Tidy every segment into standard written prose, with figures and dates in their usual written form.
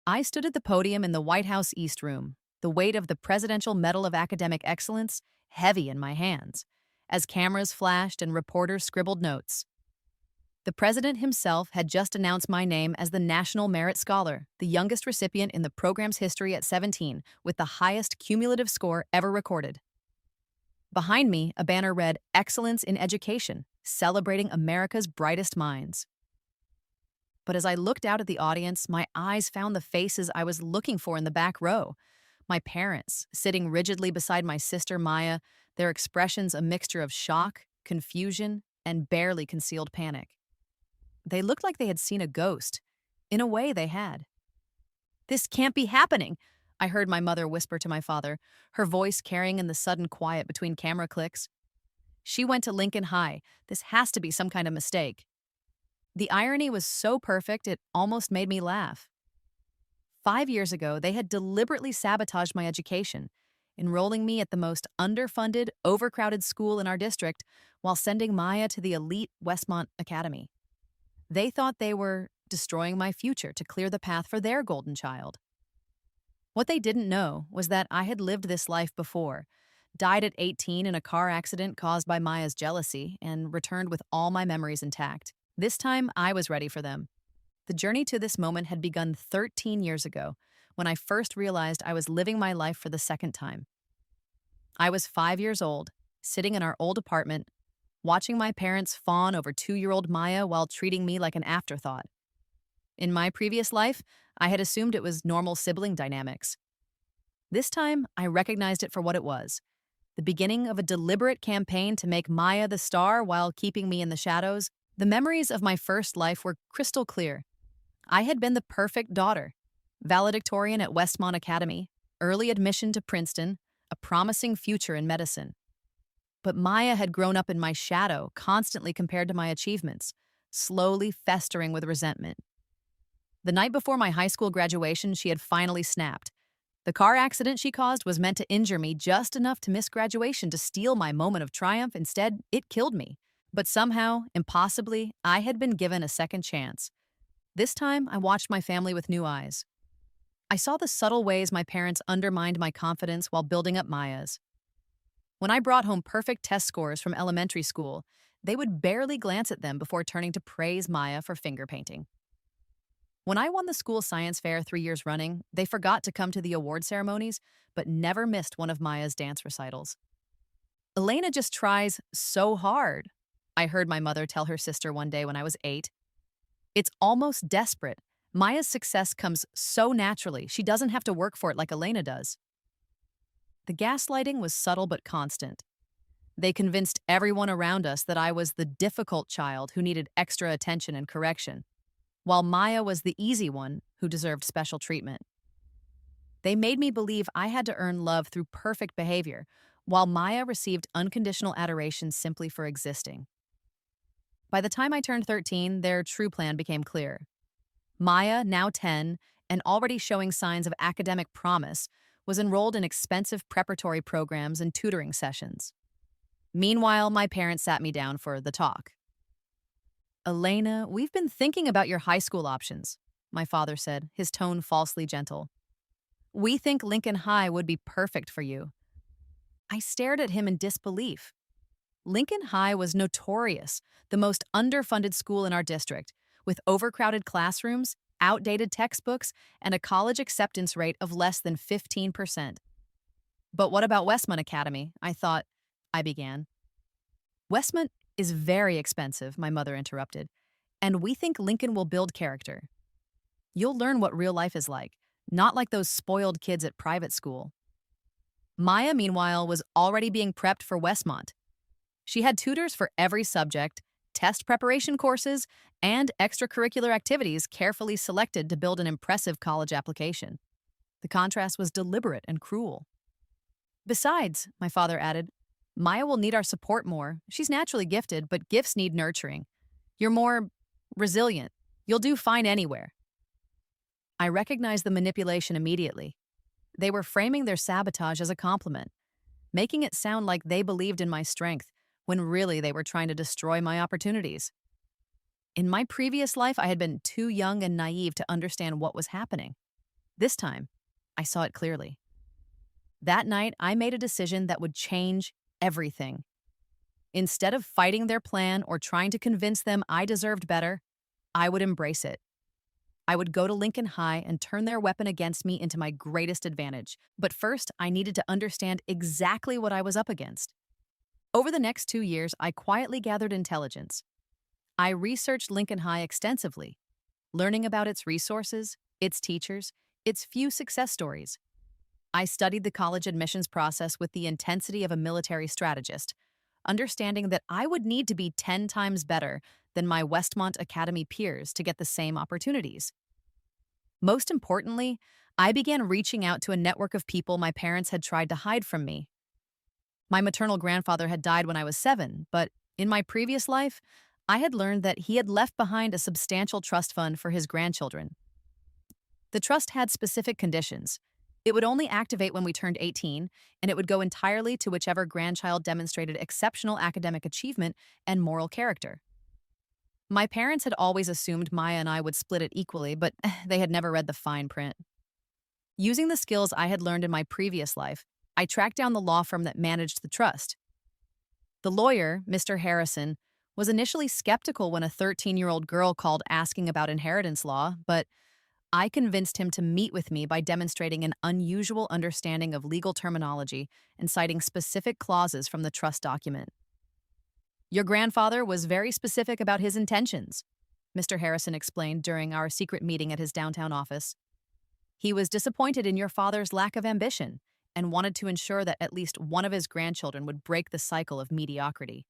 I stood at the podium in the White House East Room, the weight of the Presidential Medal of Academic Excellence heavy in my hands, as cameras flashed and reporters scribbled notes. The president himself had just announced my name as the National Merit Scholar, the youngest recipient in the program's history at 17, with the highest cumulative score ever recorded. Behind me, a banner read, Excellence in Education, celebrating America's brightest minds. But as I looked out at the audience, my eyes found the faces I was looking for in the back row. My parents, sitting rigidly beside my sister Maya, their expressions a mixture of shock, confusion, and barely concealed panic. They looked like they had seen a ghost. In a way, they had. "This can't be happening," I heard my mother whisper to my father, her voice carrying in the sudden quiet between camera clicks. "She went to Lincoln High. This has to be some kind of mistake." The irony was so perfect it almost made me laugh. 5 years ago, they had deliberately sabotaged my education, enrolling me at the most underfunded, overcrowded school in our district while sending Maya to the elite Westmont Academy. They thought they were destroying my future to clear the path for their golden child. What they didn't know was that I had lived this life before, died at 18 in a car accident caused by Maya's jealousy, and returned with all my memories intact. This time, I was ready for them. The journey to this moment had begun 13 years ago, when I first realized I was living my life for the second time. I was 5 years old, sitting in our old apartment, watching my parents fawn over 2-year-old Maya while treating me like an afterthought. In my previous life, I had assumed it was normal sibling dynamics. This time, I recognized it for what it was: the beginning of a deliberate campaign to make Maya the star while keeping me in the shadows. The memories of my first life were crystal clear. I had been the perfect daughter: valedictorian at Westmont Academy, early admission to Princeton, a promising future in medicine. But Maya had grown up in my shadow, constantly compared to my achievements, slowly festering with resentment. The night before my high school graduation, she had finally snapped. The car accident she caused was meant to injure me just enough to miss graduation to steal my moment of triumph. Instead, it killed me. But somehow, impossibly, I had been given a second chance. This time, I watched my family with new eyes. I saw the subtle ways my parents undermined my confidence while building up Maya's. When I brought home perfect test scores from elementary school, they would barely glance at them before turning to praise Maya for finger painting. When I won the school science fair 3 years running, they forgot to come to the award ceremonies, but never missed one of Maya's dance recitals. "Elena just tries so hard," I heard my mother tell her sister one day when I was 8. "It's almost desperate. Maya's success comes so naturally. She doesn't have to work for it like Elena does." The gaslighting was subtle but constant. They convinced everyone around us that I was the difficult child who needed extra attention and correction, while Maya was the easy one who deserved special treatment. They made me believe I had to earn love through perfect behavior, while Maya received unconditional adoration simply for existing. By the time I turned 13, their true plan became clear. Maya, now 10, and already showing signs of academic promise, was enrolled in expensive preparatory programs and tutoring sessions. Meanwhile, my parents sat me down for the talk. "Elena, we've been thinking about your high school options," my father said, his tone falsely gentle. "We think Lincoln High would be perfect for you." I stared at him in disbelief. Lincoln High was notorious, the most underfunded school in our district, with overcrowded classrooms, outdated textbooks, and a college acceptance rate of less than 15%. "But what about Westmont Academy?" I began. "Westmont is very expensive," my mother interrupted, "and we think Lincoln will build character. You'll learn what real life is like, not like those spoiled kids at private school." Maya, meanwhile, was already being prepped for Westmont. She had tutors for every subject, test preparation courses, and extracurricular activities carefully selected to build an impressive college application. The contrast was deliberate and cruel. "Besides," my father added, "Maya will need our support more. She's naturally gifted, but gifts need nurturing. You're more resilient. You'll do fine anywhere." I recognized the manipulation immediately. They were framing their sabotage as a compliment, making it sound like they believed in my strength, when really they were trying to destroy my opportunities. In my previous life, I had been too young and naive to understand what was happening. This time, I saw it clearly. That night, I made a decision that would change everything. Instead of fighting their plan or trying to convince them I deserved better, I would embrace it. I would go to Lincoln High and turn their weapon against me into my greatest advantage. But first, I needed to understand exactly what I was up against. Over the next 2 years, I quietly gathered intelligence. I researched Lincoln High extensively, learning about its resources, its teachers, its few success stories. I studied the college admissions process with the intensity of a military strategist, understanding that I would need to be 10 times better than my Westmont Academy peers to get the same opportunities. Most importantly, I began reaching out to a network of people my parents had tried to hide from me. My maternal grandfather had died when I was 7, but in my previous life, I had learned that he had left behind a substantial trust fund for his grandchildren. The trust had specific conditions. It would only activate when we turned 18, and it would go entirely to whichever grandchild demonstrated exceptional academic achievement and moral character. My parents had always assumed Maya and I would split it equally, but they had never read the fine print. Using the skills I had learned in my previous life, I tracked down the law firm that managed the trust. The lawyer, Mr. Harrison, was initially skeptical when a 13-year-old girl called asking about inheritance law, but I convinced him to meet with me by demonstrating an unusual understanding of legal terminology and citing specific clauses from the trust document. Your grandfather was very specific about his intentions, Mr. Harrison explained during our secret meeting at his downtown office. He was disappointed in your father's lack of ambition and wanted to ensure that at least one of his grandchildren would break the cycle of mediocrity.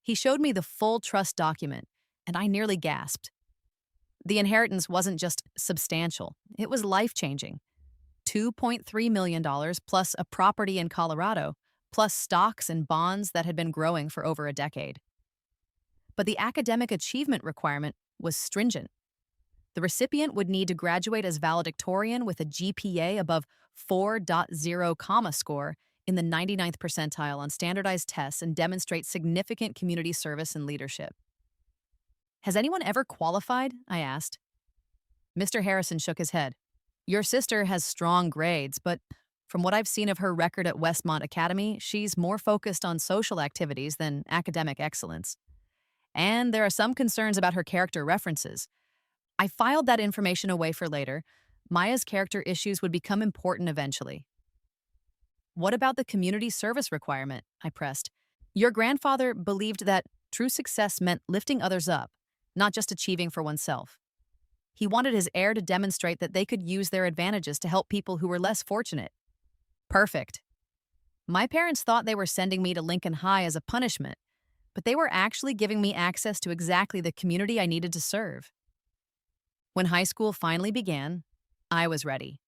He showed me the full trust document, and I nearly gasped. The inheritance wasn't just substantial, it was life-changing. $2.3 million plus a property in Colorado, plus stocks and bonds that had been growing for over a decade. But the academic achievement requirement was stringent. The recipient would need to graduate as valedictorian with a GPA above 4.0 comma score in the 99th percentile on standardized tests and demonstrate significant community service and leadership. Has anyone ever qualified? I asked. Mr. Harrison shook his head. Your sister has strong grades, but from what I've seen of her record at Westmont Academy, she's more focused on social activities than academic excellence. And there are some concerns about her character references. I filed that information away for later. Maya's character issues would become important eventually. What about the community service requirement? I pressed. Your grandfather believed that true success meant lifting others up, not just achieving for oneself. He wanted his heir to demonstrate that they could use their advantages to help people who were less fortunate. Perfect. My parents thought they were sending me to Lincoln High as a punishment, but they were actually giving me access to exactly the community I needed to serve. When high school finally began, I was ready.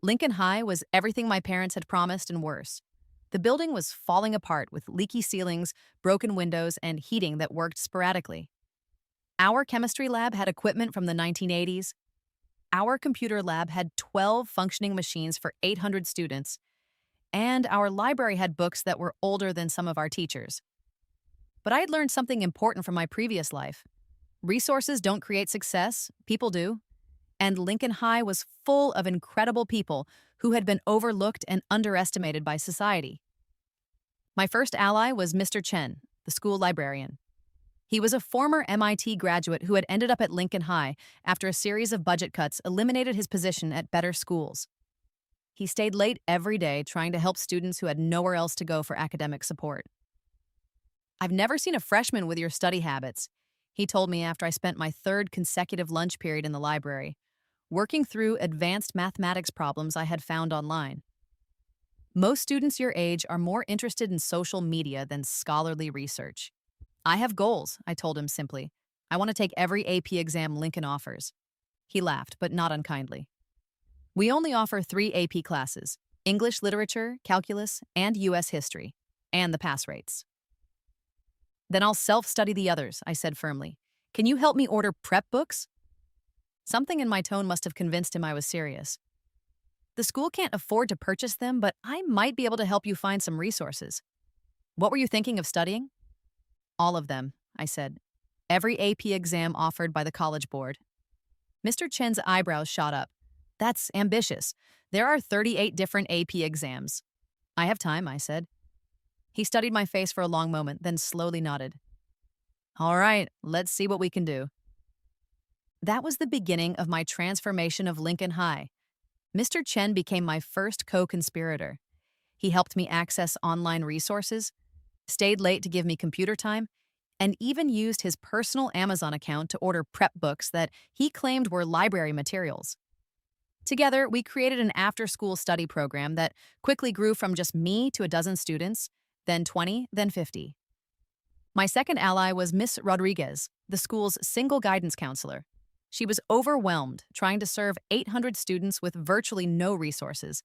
Lincoln High was everything my parents had promised and worse. The building was falling apart with leaky ceilings, broken windows, and heating that worked sporadically. Our chemistry lab had equipment from the 1980s. Our computer lab had 12 functioning machines for 800 students. And our library had books that were older than some of our teachers. But I had learned something important from my previous life. Resources don't create success, people do. And Lincoln High was full of incredible people who had been overlooked and underestimated by society. My first ally was Mr. Chen, the school librarian. He was a former MIT graduate who had ended up at Lincoln High after a series of budget cuts eliminated his position at better schools. He stayed late every day trying to help students who had nowhere else to go for academic support. I've never seen a freshman with your study habits, he told me after I spent my third consecutive lunch period in the library, working through advanced mathematics problems I had found online. Most students your age are more interested in social media than scholarly research. I have goals, I told him simply. I want to take every AP exam Lincoln offers. He laughed, but not unkindly. We only offer 3 AP classes: English literature, calculus, and U.S. history, and the pass rates. Then I'll self-study the others, I said firmly. Can you help me order prep books? Something in my tone must have convinced him I was serious. The school can't afford to purchase them, but I might be able to help you find some resources. What were you thinking of studying? All of them, I said. Every AP exam offered by the College Board. Mr. Chen's eyebrows shot up. That's ambitious. There are 38 different AP exams. I have time, I said. He studied my face for a long moment, then slowly nodded. All right, let's see what we can do. That was the beginning of my transformation of Lincoln High. Mr. Chen became my first co-conspirator. He helped me access online resources, stayed late to give me computer time, and even used his personal Amazon account to order prep books that he claimed were library materials. Together, we created an after-school study program that quickly grew from just me to a dozen students, then 20, then 50. My second ally was Miss Rodriguez, the school's single guidance counselor. She was overwhelmed trying to serve 800 students with virtually no resources,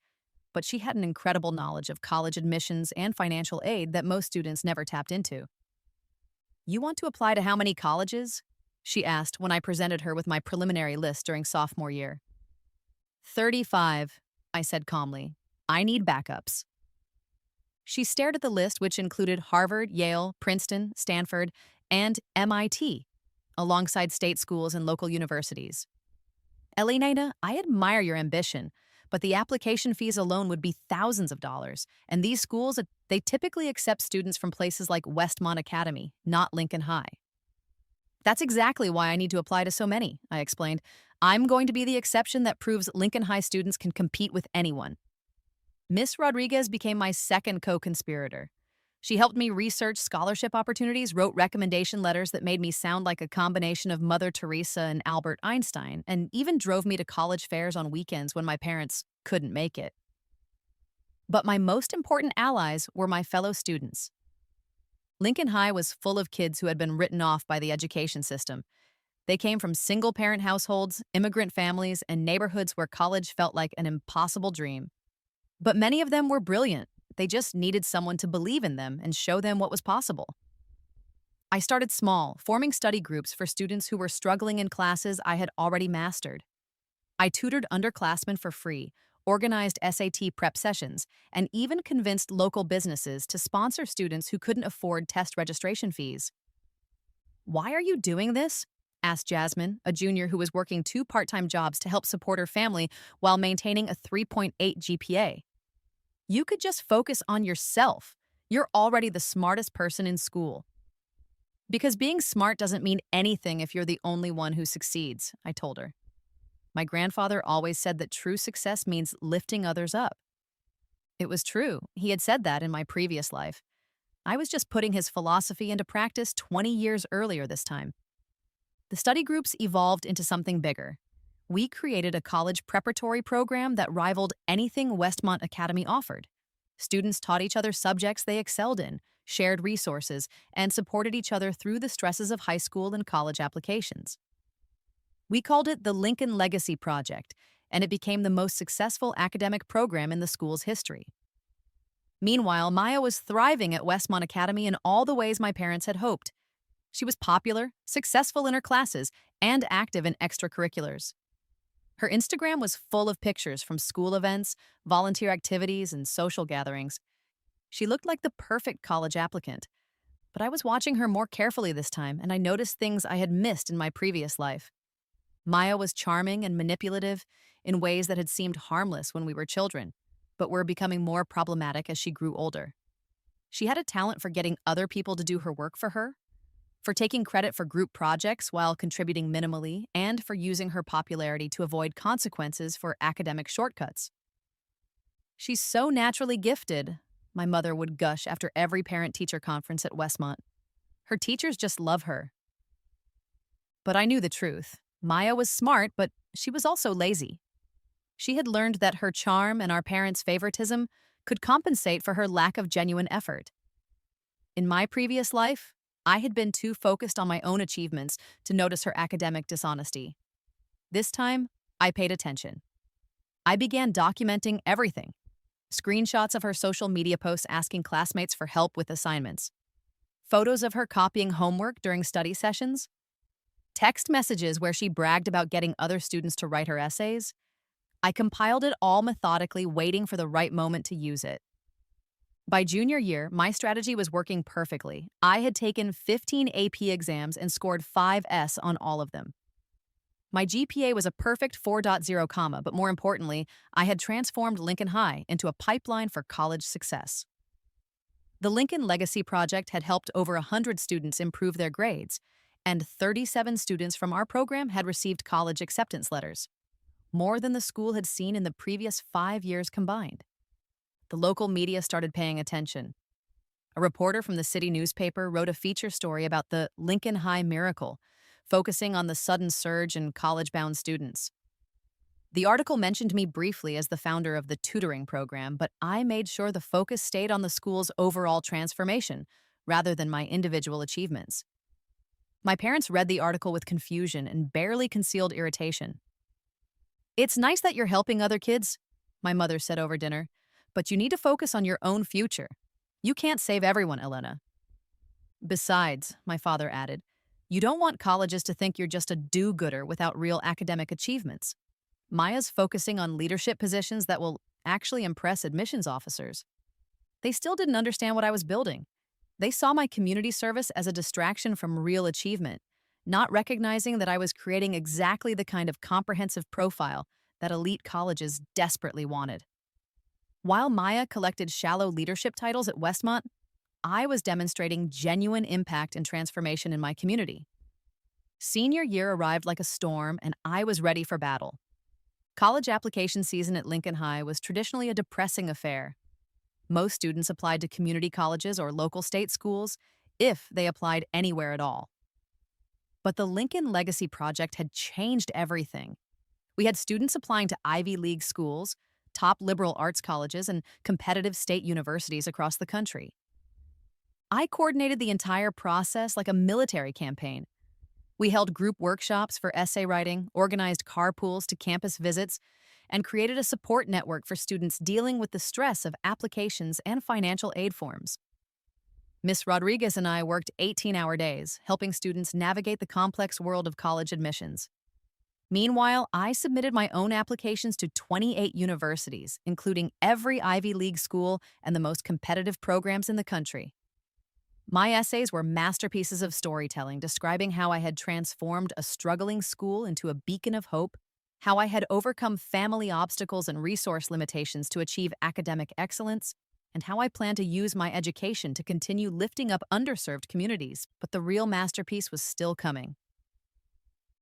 but she had an incredible knowledge of college admissions and financial aid that most students never tapped into. You want to apply to how many colleges? She asked when I presented her with my preliminary list during sophomore year. 35, I said calmly. I need backups. She stared at the list, which included Harvard, Yale, Princeton, Stanford, and MIT, alongside state schools and local universities. Elena, I admire your ambition, but the application fees alone would be thousands of dollars, and these schools, they typically accept students from places like Westmont Academy, not Lincoln High. That's exactly why I need to apply to so many, I explained. I'm going to be the exception that proves Lincoln High students can compete with anyone. Miss Rodriguez became my second co-conspirator. She helped me research scholarship opportunities, wrote recommendation letters that made me sound like a combination of Mother Teresa and Albert Einstein, and even drove me to college fairs on weekends when my parents couldn't make it. But my most important allies were my fellow students. Lincoln High was full of kids who had been written off by the education system. They came from single-parent households, immigrant families, and neighborhoods where college felt like an impossible dream. But many of them were brilliant. They just needed someone to believe in them and show them what was possible. I started small, forming study groups for students who were struggling in classes I had already mastered. I tutored underclassmen for free, organized SAT prep sessions, and even convinced local businesses to sponsor students who couldn't afford test registration fees. Why are you doing this? Asked Jasmine, a junior who was working 2 part-time jobs to help support her family while maintaining a 3.8 GPA. You could just focus on yourself. You're already the smartest person in school. Because being smart doesn't mean anything if you're the only one who succeeds, I told her. My grandfather always said that true success means lifting others up. It was true. He had said that in my previous life. I was just putting his philosophy into practice 20 years earlier this time. The study groups evolved into something bigger. We created a college preparatory program that rivaled anything Westmont Academy offered. Students taught each other subjects they excelled in, shared resources, and supported each other through the stresses of high school and college applications. We called it the Lincoln Legacy Project, and it became the most successful academic program in the school's history. Meanwhile, Maya was thriving at Westmont Academy in all the ways my parents had hoped. She was popular, successful in her classes, and active in extracurriculars. Her Instagram was full of pictures from school events, volunteer activities, and social gatherings. She looked like the perfect college applicant. But I was watching her more carefully this time, and I noticed things I had missed in my previous life. Maya was charming and manipulative in ways that had seemed harmless when we were children, but were becoming more problematic as she grew older. She had a talent for getting other people to do her work for her, for taking credit for group projects while contributing minimally, and for using her popularity to avoid consequences for academic shortcuts. She's so naturally gifted, my mother would gush after every parent-teacher conference at Westmont. Her teachers just love her. But I knew the truth. Maya was smart, but she was also lazy. She had learned that her charm and our parents' favoritism could compensate for her lack of genuine effort. In my previous life, I had been too focused on my own achievements to notice her academic dishonesty. This time, I paid attention. I began documenting everything. Screenshots of her social media posts asking classmates for help with assignments. Photos of her copying homework during study sessions. Text messages where she bragged about getting other students to write her essays. I compiled it all methodically, waiting for the right moment to use it. By junior year, my strategy was working perfectly. I had taken 15 AP exams and scored 5S on all of them. My GPA was a perfect 4.0 comma, but more importantly, I had transformed Lincoln High into a pipeline for college success. The Lincoln Legacy Project had helped over 100 students improve their grades, and 37 students from our program had received college acceptance letters, more than the school had seen in the previous 5 years combined. The local media started paying attention. A reporter from the city newspaper wrote a feature story about the Lincoln High miracle, focusing on the sudden surge in college-bound students. The article mentioned me briefly as the founder of the tutoring program, but I made sure the focus stayed on the school's overall transformation rather than my individual achievements. My parents read the article with confusion and barely concealed irritation. "It's nice that you're helping other kids," my mother said over dinner, "but you need to focus on your own future. You can't save everyone, Elena." "Besides," my father added, "you don't want colleges to think you're just a do-gooder without real academic achievements. Maya's focusing on leadership positions that will actually impress admissions officers." They still didn't understand what I was building. They saw my community service as a distraction from real achievement, not recognizing that I was creating exactly the kind of comprehensive profile that elite colleges desperately wanted. While Maya collected shallow leadership titles at Westmont, I was demonstrating genuine impact and transformation in my community. Senior year arrived like a storm, and I was ready for battle. College application season at Lincoln High was traditionally a depressing affair. Most students applied to community colleges or local state schools, if they applied anywhere at all. But the Lincoln Legacy Project had changed everything. We had students applying to Ivy League schools, top liberal arts colleges, and competitive state universities across the country. I coordinated the entire process like a military campaign. We held group workshops for essay writing, organized carpools to campus visits, and created a support network for students dealing with the stress of applications and financial aid forms. Miss Rodriguez and I worked 18-hour days, helping students navigate the complex world of college admissions. Meanwhile, I submitted my own applications to 28 universities, including every Ivy League school and the most competitive programs in the country. My essays were masterpieces of storytelling describing how I had transformed a struggling school into a beacon of hope, how I had overcome family obstacles and resource limitations to achieve academic excellence, and how I plan to use my education to continue lifting up underserved communities, but the real masterpiece was still coming.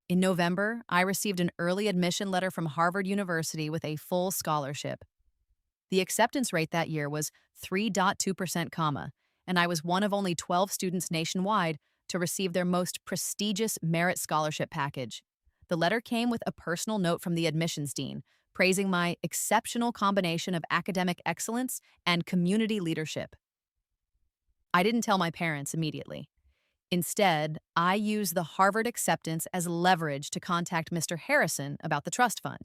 In November, I received an early admission letter from Harvard University with a full scholarship. The acceptance rate that year was 3.2%, and I was one of only 12 students nationwide to receive their most prestigious merit scholarship package. The letter came with a personal note from the admissions dean, praising my exceptional combination of academic excellence and community leadership. I didn't tell my parents immediately. Instead, I used the Harvard acceptance as leverage to contact Mr. Harrison about the trust fund.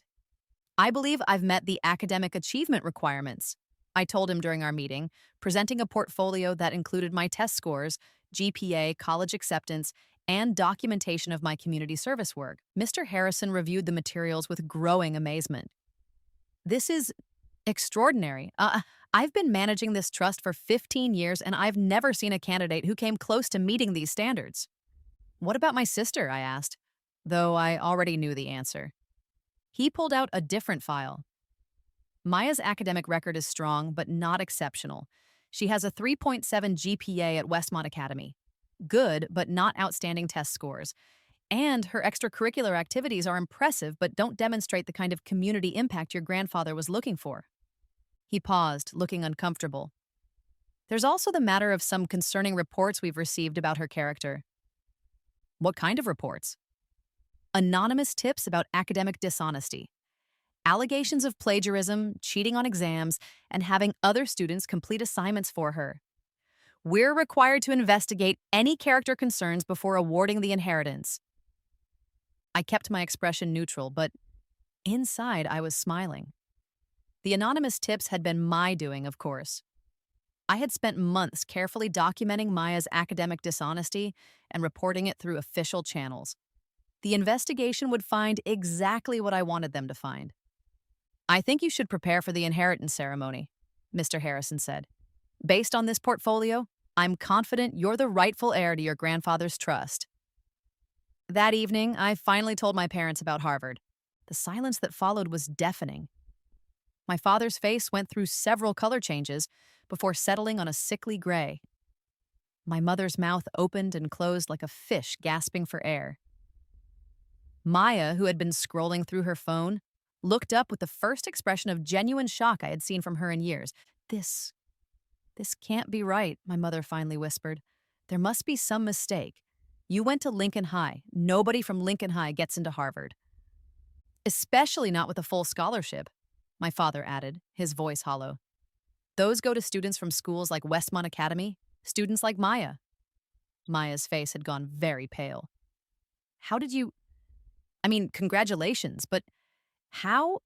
"I believe I've met the academic achievement requirements," I told him during our meeting, presenting a portfolio that included my test scores, GPA, college acceptance, and documentation of my community service work. Mr. Harrison reviewed the materials with growing amazement. "This is extraordinary. I've been managing this trust for 15 years, and I've never seen a candidate who came close to meeting these standards." "What about my sister?" I asked, though I already knew the answer. He pulled out a different file. "Maya's academic record is strong, but not exceptional. She has a 3.7 GPA at Westmont Academy. Good, but not outstanding test scores. And her extracurricular activities are impressive, but don't demonstrate the kind of community impact your grandfather was looking for." He paused, looking uncomfortable. "There's also the matter of some concerning reports we've received about her character." "What kind of reports?" "Anonymous tips about academic dishonesty. Allegations of plagiarism, cheating on exams, and having other students complete assignments for her. We're required to investigate any character concerns before awarding the inheritance." I kept my expression neutral, but inside I was smiling. The anonymous tips had been my doing, of course. I had spent months carefully documenting Maya's academic dishonesty and reporting it through official channels. The investigation would find exactly what I wanted them to find. "I think you should prepare for the inheritance ceremony," Mr. Harrison said. "Based on this portfolio, I'm confident you're the rightful heir to your grandfather's trust." That evening, I finally told my parents about Harvard. The silence that followed was deafening. My father's face went through several color changes before settling on a sickly gray. My mother's mouth opened and closed like a fish gasping for air. Maya, who had been scrolling through her phone, looked up with the first expression of genuine shock I had seen from her in years. This, this can't be right, my mother finally whispered. There must be some mistake. You went to Lincoln High. Nobody from Lincoln High gets into Harvard. Especially not with a full scholarship, my father added, his voice hollow. Those go to students from schools like Westmont Academy, students like Maya. Maya's face had gone very pale. How did you... congratulations, but how?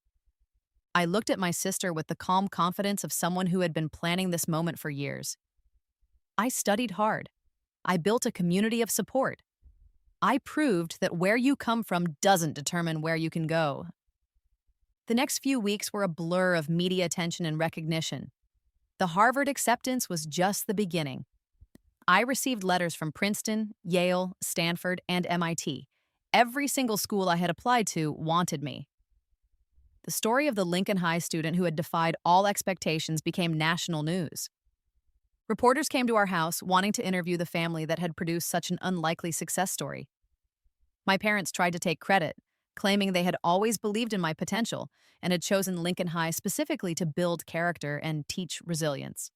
I looked at my sister with the calm confidence of someone who had been planning this moment for years. I studied hard. I built a community of support. I proved that where you come from doesn't determine where you can go. The next few weeks were a blur of media attention and recognition. The Harvard acceptance was just the beginning. I received letters from Princeton, Yale, Stanford, and MIT. Every single school I had applied to wanted me. The story of the Lincoln High student who had defied all expectations became national news. Reporters came to our house wanting to interview the family that had produced such an unlikely success story. My parents tried to take credit, claiming they had always believed in my potential and had chosen Lincoln High specifically to build character and teach resilience.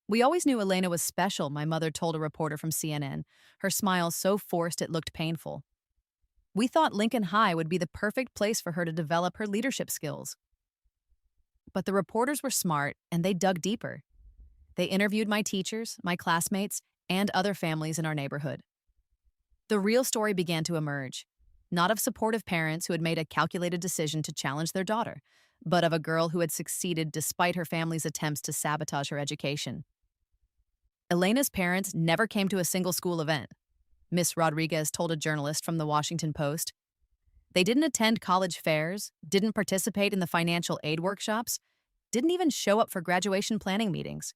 We always knew Elena was special, my mother told a reporter from CNN, her smile so forced it looked painful. We thought Lincoln High would be the perfect place for her to develop her leadership skills. But the reporters were smart, and they dug deeper. They interviewed my teachers, my classmates, and other families in our neighborhood. The real story began to emerge, not of supportive parents who had made a calculated decision to challenge their daughter, but of a girl who had succeeded despite her family's attempts to sabotage her education. Elena's parents never came to a single school event, Miss Rodriguez told a journalist from the Washington Post. They didn't attend college fairs, didn't participate in the financial aid workshops, didn't even show up for graduation planning meetings.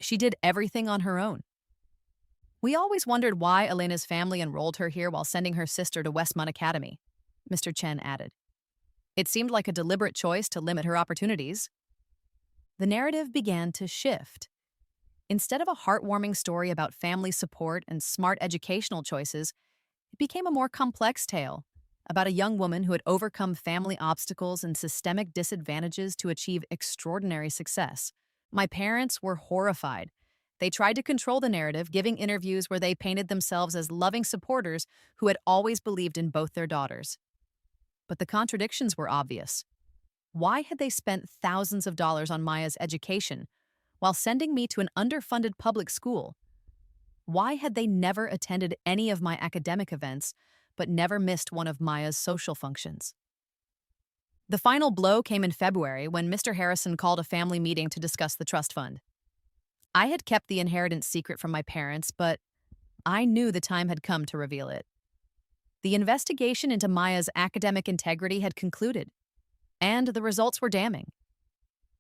She did everything on her own. We always wondered why Elena's family enrolled her here while sending her sister to Westmont Academy, Mr. Chen added. It seemed like a deliberate choice to limit her opportunities. The narrative began to shift. Instead of a heartwarming story about family support and smart educational choices, it became a more complex tale about a young woman who had overcome family obstacles and systemic disadvantages to achieve extraordinary success. My parents were horrified. They tried to control the narrative, giving interviews where they painted themselves as loving supporters who had always believed in both their daughters. But the contradictions were obvious. Why had they spent thousands of dollars on Maya's education while sending me to an underfunded public school? Why had they never attended any of my academic events, but never missed one of Maya's social functions? The final blow came in February when Mr. Harrison called a family meeting to discuss the trust fund. I had kept the inheritance secret from my parents, but I knew the time had come to reveal it. The investigation into Maya's academic integrity had concluded, and the results were damning.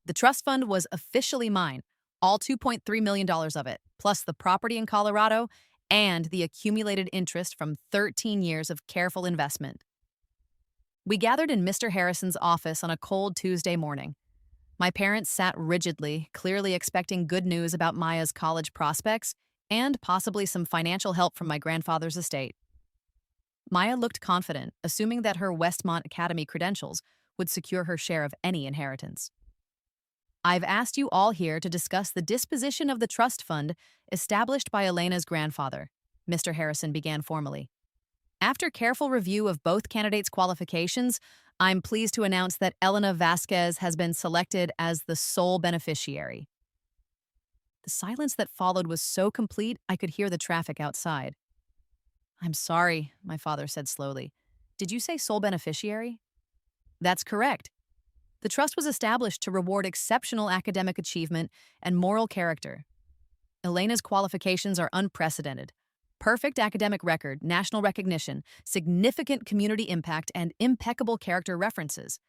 The trust fund was officially mine, all $2.3 million of it, plus the property in Colorado and the accumulated interest from 13 years of careful investment. We gathered in Mr. Harrison's office on a cold Tuesday morning. My parents sat rigidly, clearly expecting good news about Maya's college prospects and possibly some financial help from my grandfather's estate. Maya looked confident, assuming that her Westmont Academy credentials would secure her share of any inheritance. I've asked you all here to discuss the disposition of the trust fund established by Elena's grandfather, Mr. Harrison began formally. After careful review of both candidates' qualifications, I'm pleased to announce that Elena Vasquez has been selected as the sole beneficiary. The silence that followed was so complete I could hear the traffic outside. I'm sorry, my father said slowly. Did you say sole beneficiary? That's correct. The trust was established to reward exceptional academic achievement and moral character. Elena's qualifications are unprecedented. Perfect academic record, national recognition, significant community impact, and impeccable character references.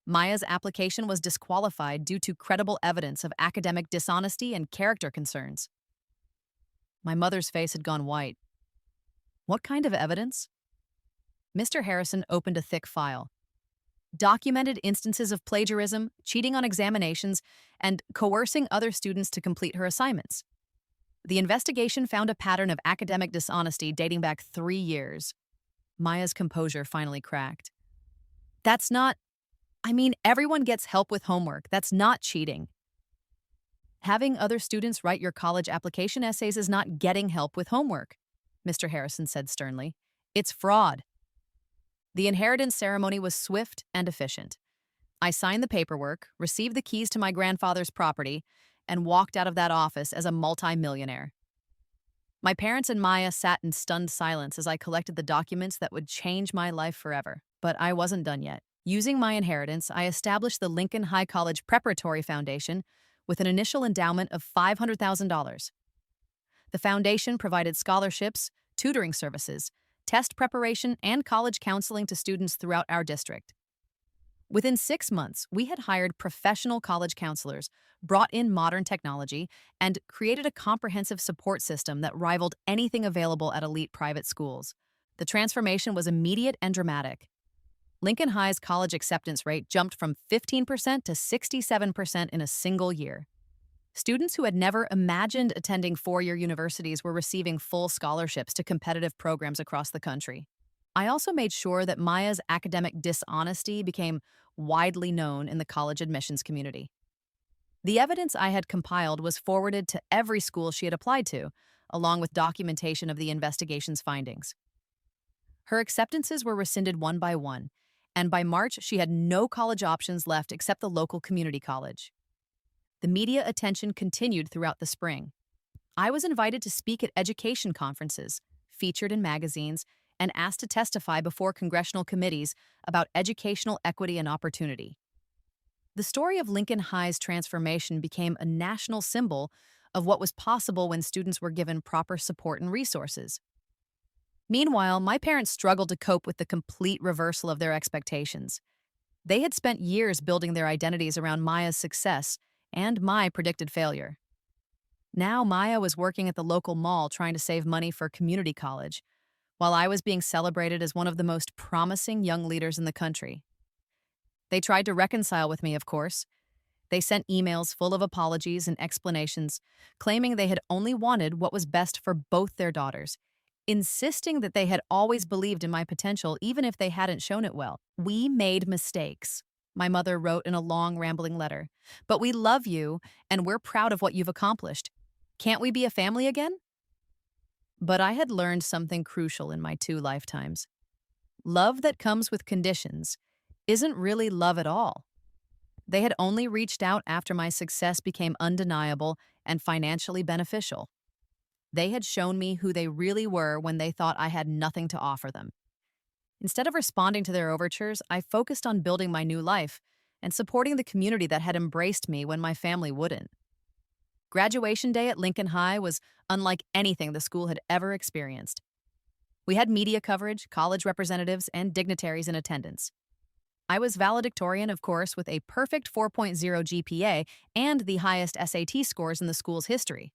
Maya's application was disqualified due to credible evidence of academic dishonesty and character concerns. My mother's face had gone white. What kind of evidence? Mr. Harrison opened a thick file. Documented instances of plagiarism, cheating on examinations, and coercing other students to complete her assignments. The investigation found a pattern of academic dishonesty dating back 3 years. Maya's composure finally cracked. That's not, everyone gets help with homework. That's not cheating. Having other students write your college application essays is not getting help with homework, Mr. Harrison said sternly. It's fraud. The inheritance ceremony was swift and efficient. I signed the paperwork, received the keys to my grandfather's property, and walked out of that office as a multimillionaire. My parents and Maya sat in stunned silence as I collected the documents that would change my life forever. But I wasn't done yet. Using my inheritance, I established the Lincoln High College Preparatory Foundation with an initial endowment of $500,000. The foundation provided scholarships, tutoring services, test preparation, and college counseling to students throughout our district. Within 6 months, we had hired professional college counselors, brought in modern technology, and created a comprehensive support system that rivaled anything available at elite private schools. The transformation was immediate and dramatic. Lincoln High's college acceptance rate jumped from 15% to 67% in a single year. Students who had never imagined attending four-year universities were receiving full scholarships to competitive programs across the country. I also made sure that Maya's academic dishonesty became widely known in the college admissions community. The evidence I had compiled was forwarded to every school she had applied to, along with documentation of the investigation's findings. Her acceptances were rescinded one by one, and by March she had no college options left except the local community college. The media attention continued throughout the spring. I was invited to speak at education conferences, featured in magazines, and asked to testify before congressional committees about educational equity and opportunity. The story of Lincoln High's transformation became a national symbol of what was possible when students were given proper support and resources. Meanwhile, my parents struggled to cope with the complete reversal of their expectations. They had spent years building their identities around Maya's success and my predicted failure. Now Maya was working at the local mall trying to save money for community college, while I was being celebrated as one of the most promising young leaders in the country. They tried to reconcile with me, of course. They sent emails full of apologies and explanations, claiming they had only wanted what was best for both their daughters, insisting that they had always believed in my potential even if they hadn't shown it well. "We made mistakes," my mother wrote in a long, rambling letter. "But we love you, and we're proud of what you've accomplished. Can't we be a family again?" But I had learned something crucial in my 2 lifetimes. Love that comes with conditions isn't really love at all. They had only reached out after my success became undeniable and financially beneficial. They had shown me who they really were when they thought I had nothing to offer them. Instead of responding to their overtures, I focused on building my new life and supporting the community that had embraced me when my family wouldn't. Graduation day at Lincoln High was unlike anything the school had ever experienced. We had media coverage, college representatives, and dignitaries in attendance. I was valedictorian, of course, with a perfect 4.0 GPA and the highest SAT scores in the school's history.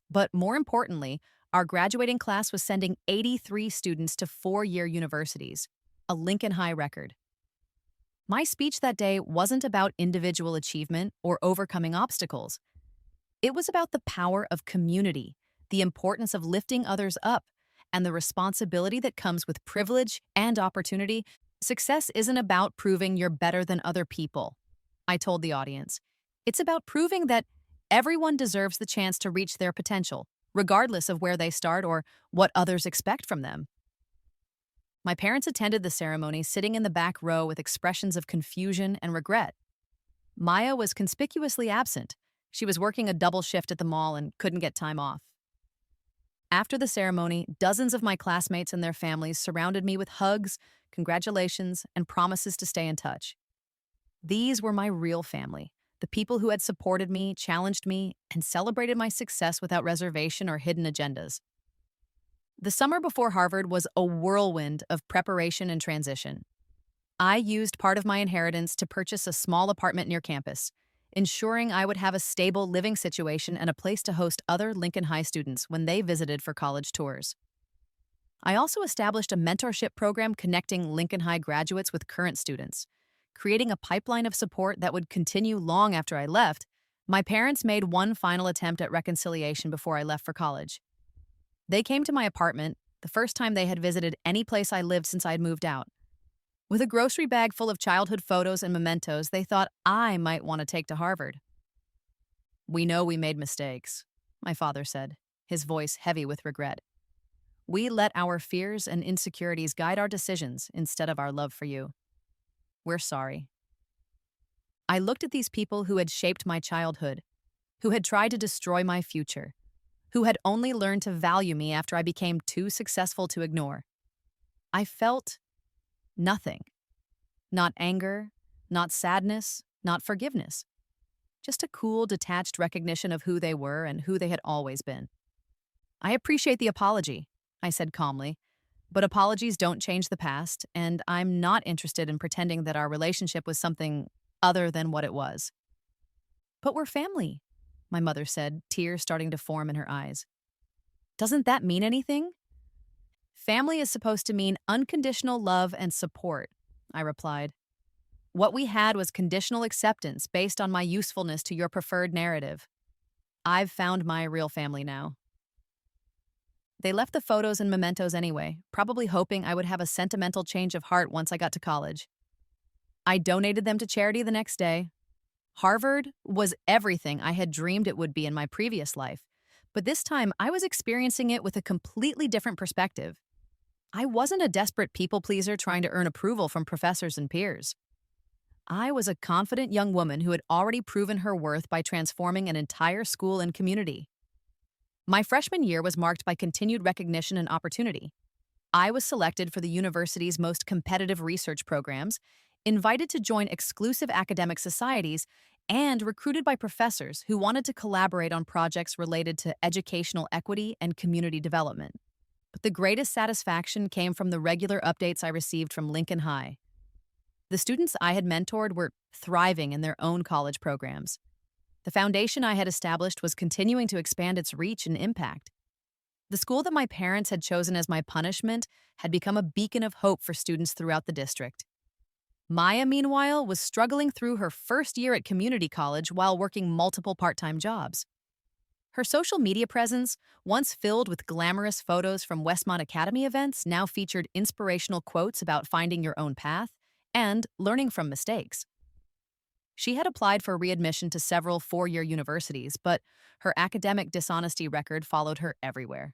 But more importantly, our graduating class was sending 83 students to four-year universities, a Lincoln High record. My speech that day wasn't about individual achievement or overcoming obstacles. It was about the power of community, the importance of lifting others up, and the responsibility that comes with privilege and opportunity. Success isn't about proving you're better than other people, I told the audience. It's about proving that everyone deserves the chance to reach their potential, regardless of where they start or what others expect from them. My parents attended the ceremony, sitting in the back row with expressions of confusion and regret. Maya was conspicuously absent. She was working a double shift at the mall and couldn't get time off. After the ceremony, dozens of my classmates and their families surrounded me with hugs, congratulations, and promises to stay in touch. These were my real family, the people who had supported me, challenged me, and celebrated my success without reservation or hidden agendas. The summer before Harvard was a whirlwind of preparation and transition. I used part of my inheritance to purchase a small apartment near campus, ensuring I would have a stable living situation and a place to host other Lincoln High students when they visited for college tours. I also established a mentorship program connecting Lincoln High graduates with current students, creating a pipeline of support that would continue long after I left. My parents made one final attempt at reconciliation before I left for college. They came to my apartment, the first time they had visited any place I lived since I'd moved out. With a grocery bag full of childhood photos and mementos they thought I might want to take to Harvard. "We know we made mistakes," my father said, his voice heavy with regret. "We let our fears and insecurities guide our decisions instead of our love for you. We're sorry." I looked at these people who had shaped my childhood, who had tried to destroy my future, who had only learned to value me after I became too successful to ignore. I felt nothing. Not anger, not sadness, not forgiveness. Just a cool, detached recognition of who they were and who they had always been. "I appreciate the apology," I said calmly, "but apologies don't change the past, and I'm not interested in pretending that our relationship was something other than what it was." "But we're family," my mother said, tears starting to form in her eyes. "Doesn't that mean anything?" "Family is supposed to mean unconditional love and support," I replied. "What we had was conditional acceptance based on my usefulness to your preferred narrative. I've found my real family now." They left the photos and mementos anyway, probably hoping I would have a sentimental change of heart once I got to college. I donated them to charity the next day. Harvard was everything I had dreamed it would be in my previous life, but this time I was experiencing it with a completely different perspective. I wasn't a desperate people pleaser trying to earn approval from professors and peers. I was a confident young woman who had already proven her worth by transforming an entire school and community. My freshman year was marked by continued recognition and opportunity. I was selected for the university's most competitive research programs, invited to join exclusive academic societies, and recruited by professors who wanted to collaborate on projects related to educational equity and community development. But the greatest satisfaction came from the regular updates I received from Lincoln High. The students I had mentored were thriving in their own college programs. The foundation I had established was continuing to expand its reach and impact. The school that my parents had chosen as my punishment had become a beacon of hope for students throughout the district. Maya, meanwhile, was struggling through her first year at community college while working multiple part-time jobs. Her social media presence, once filled with glamorous photos from Westmont Academy events, now featured inspirational quotes about finding your own path and learning from mistakes. She had applied for readmission to several four-year universities, but her academic dishonesty record followed her everywhere.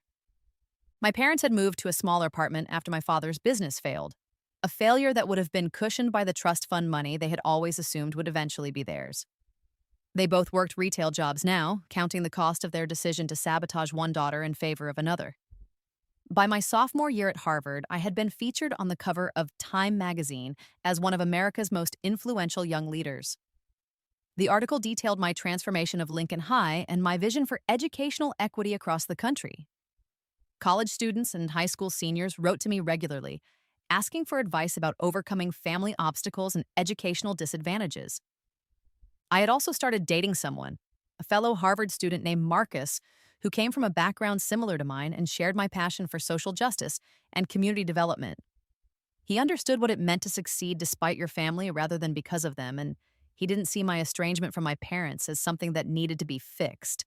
My parents had moved to a smaller apartment after my father's business failed, a failure that would have been cushioned by the trust fund money they had always assumed would eventually be theirs. They both worked retail jobs now, counting the cost of their decision to sabotage one daughter in favor of another. By my sophomore year at Harvard, I had been featured on the cover of Time magazine as one of America's most influential young leaders. The article detailed my transformation of Lincoln High and my vision for educational equity across the country. College students and high school seniors wrote to me regularly, asking for advice about overcoming family obstacles and educational disadvantages. I had also started dating someone, a fellow Harvard student named Marcus, who came from a background similar to mine and shared my passion for social justice and community development. He understood what it meant to succeed despite your family rather than because of them, and he didn't see my estrangement from my parents as something that needed to be fixed.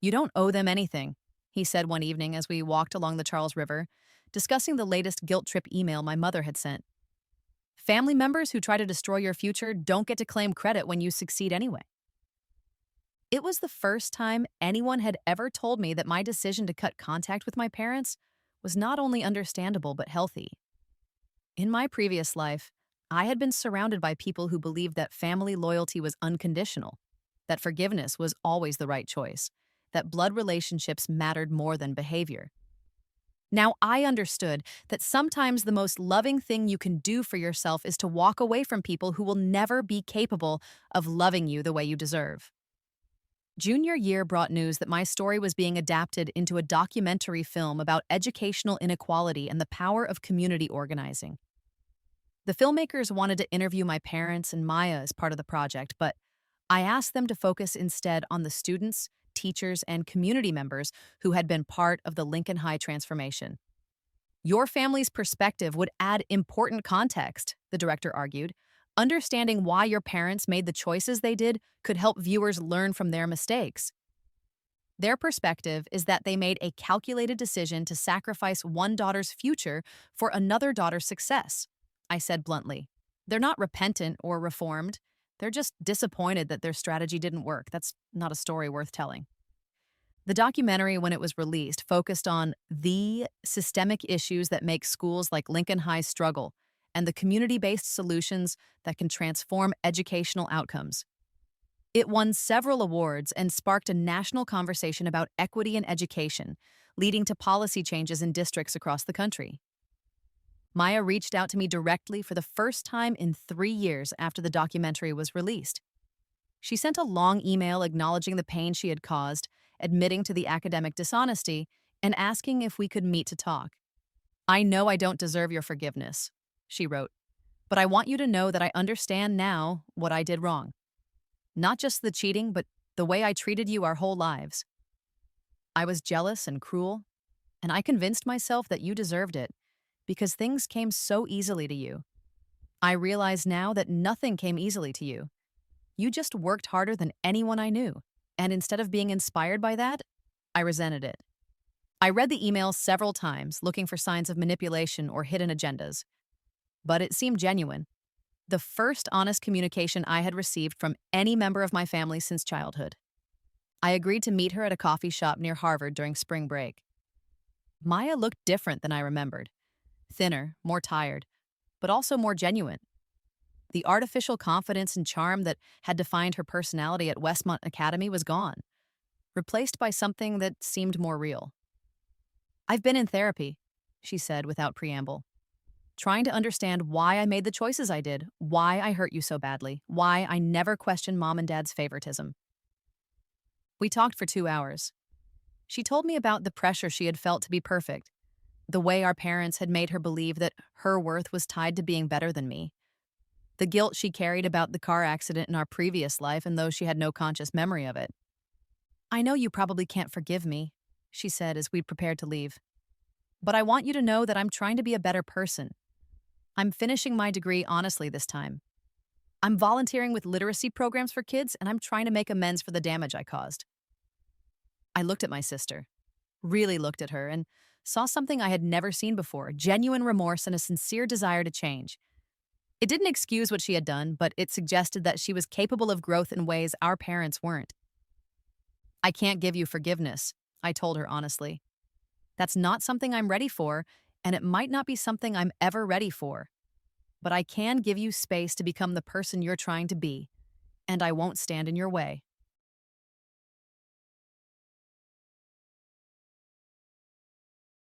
"You don't owe them anything," he said one evening as we walked along the Charles River, discussing the latest guilt trip email my mother had sent. "Family members who try to destroy your future don't get to claim credit when you succeed anyway." It was the first time anyone had ever told me that my decision to cut contact with my parents was not only understandable but healthy. In my previous life, I had been surrounded by people who believed that family loyalty was unconditional, that forgiveness was always the right choice, that blood relationships mattered more than behavior. Now I understood that sometimes the most loving thing you can do for yourself is to walk away from people who will never be capable of loving you the way you deserve. Junior year brought news that my story was being adapted into a documentary film about educational inequality and the power of community organizing. The filmmakers wanted to interview my parents and Maya as part of the project, but I asked them to focus instead on the students, teachers, and community members who had been part of the Lincoln High transformation. Your family's perspective would add important context, the director argued. Understanding why your parents made the choices they did could help viewers learn from their mistakes. Their perspective is that they made a calculated decision to sacrifice one daughter's future for another daughter's success, I said bluntly. They're not repentant or reformed. They're just disappointed that their strategy didn't work. That's not a story worth telling. The documentary, when it was released, focused on the systemic issues that make schools like Lincoln High struggle and the community-based solutions that can transform educational outcomes. It won several awards and sparked a national conversation about equity in education, leading to policy changes in districts across the country. Maya reached out to me directly for the first time in 3 years after the documentary was released. She sent a long email acknowledging the pain she had caused, admitting to the academic dishonesty, and asking if we could meet to talk. "I know I don't deserve your forgiveness," she wrote, "but I want you to know that I understand now what I did wrong. Not just the cheating, but the way I treated you our whole lives. I was jealous and cruel, and I convinced myself that you deserved it because things came so easily to you. I realize now that nothing came easily to you. You just worked harder than anyone I knew, and instead of being inspired by that, I resented it." I read the email several times, looking for signs of manipulation or hidden agendas, but it seemed genuine. The first honest communication I had received from any member of my family since childhood. I agreed to meet her at a coffee shop near Harvard during spring break. Maya looked different than I remembered. Thinner, more tired, but also more genuine. The artificial confidence and charm that had defined her personality at Westmont Academy was gone, replaced by something that seemed more real. "I've been in therapy," she said without preamble, "trying to understand why I made the choices I did, why I hurt you so badly, why I never questioned Mom and Dad's favoritism." We talked for 2 hours. She told me about the pressure she had felt to be perfect, the way our parents had made her believe that her worth was tied to being better than me, the guilt she carried about the car accident in our previous life, and though she had no conscious memory of it. "I know you probably can't forgive me," she said as we prepared to leave, "but I want you to know that I'm trying to be a better person. I'm finishing my degree honestly this time. I'm volunteering with literacy programs for kids, and I'm trying to make amends for the damage I caused." I looked at my sister, really looked at her, and saw something I had never seen before: genuine remorse and a sincere desire to change. It didn't excuse what she had done, but it suggested that she was capable of growth in ways our parents weren't. "I can't give you forgiveness," I told her honestly. "That's not something I'm ready for, and it might not be something I'm ever ready for. But I can give you space to become the person you're trying to be, and I won't stand in your way."